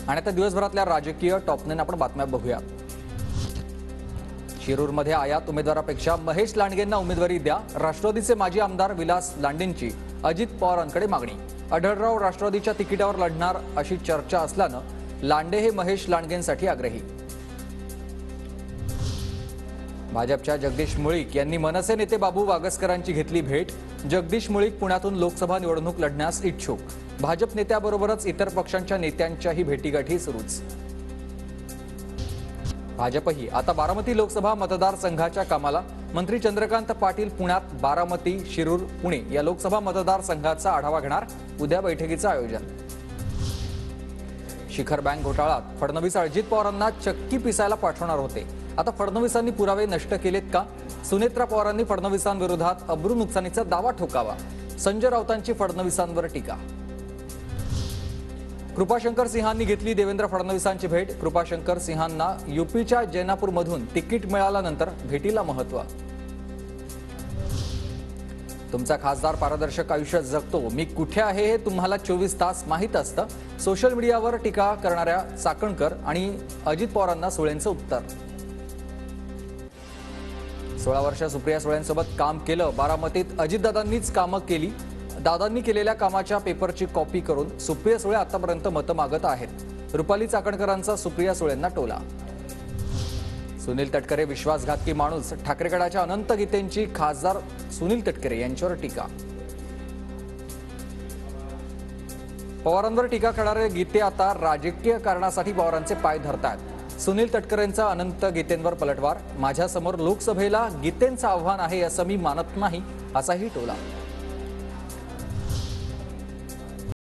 आणि आता दिवसभरातल्या राजकीय टॉप 9 आपण बातम्या बघूया। शिरूरमध्ये आयात उमेदवारापेक्षा महेश लांडगेंना उमेदवारी द्या, राष्ट्रवादीचे माजी आमदार विलास लांडेंची अजित पवारांकडे मागणी। आढळराव राष्ट्रवादीच्या तिकिटावर लढणार अशी चर्चा असल्यानं लांडे हे महेश लांडगेंसाठी आग्रही। भाजपच्या जगदीश मुळीक यांनी मनसे नेते बाबू वागसकरांची घेतली भेट। जगदीश मुळीक पुण्यातून लोकसभा निवडणूक लढण्यास इच्छुक। भाजप नेत्याबरोबरच इतर पक्षांच्या नेत्यांच्याही भेटीगाठी सुरूच। भाजपही आता बारामती लोकसभा मतदारसंघाच्या कामाला। मंत्री चंद्रकांत पाटील पुण्यात बारामती, शिरूर, पुणे या लोकसभा मतदारसंघाचा आढावा घेणार। उद्या बैठकीचं आयोजन। शिखर बँक घोटाळ्यात फडणवीस अजित पवारांना चक्की पिसायला पाठवणार होते। आता फडणवीसांनी पुरावे नष्ट केलेत का? सुनेत्रा पवारांनी फडणवीसांविरोधात अब्रू नुकसानीचा दावा ठोकावा। संजय राऊतांची फडणवीसांवर टीका। कृपाशंकर सिंहांनी घेतली देवेंद्र फडणवीसांची भेट। कृपाशंकर सिंहांना यूपीच्या जैनापूरमधून तिकीट मिळाल्यानंतर भेटीला महत्त्व। तुमचा खासदार पारदर्शक आयुष्य जगतो, मी कुठे आहे हे तुम्हाला 24 तास माहीत असतं। सोशल मीडियावर टीका करणाऱ्या चाकणकर आणि अजित पवारांना सुळेंचं उत्तर। 16 वर्ष सुप्रिया सुळेंसोबत काम केलं। बारामतीत अजितदादांनीच कामं केली। दादांनी केलेल्या कामाच्या पेपरची कॉपी करून सुप्रिया सुळे आतापर्यंत मतं मागत आहेत। रुपाली चाकणकरांचा सुप्रिया सुळेंना टोला। सुनील तटकरे विश्वासघातकी माणूस। ठाकरेगडाच्या अनंत गीतेंची खासदार सुनील तटकरे यांच्यावर टीका। पवारांवर टीका करणारे गीते आता राजकीय कारणासाठी पवारांचे पाय धरतात। सुनील तटकरेंचा अनंत गीतेंवर पलटवार। माझ्यासमोर लोकसभेला गीतेंचं आव्हान आहे असं मी मानत नाही, असाही टोला।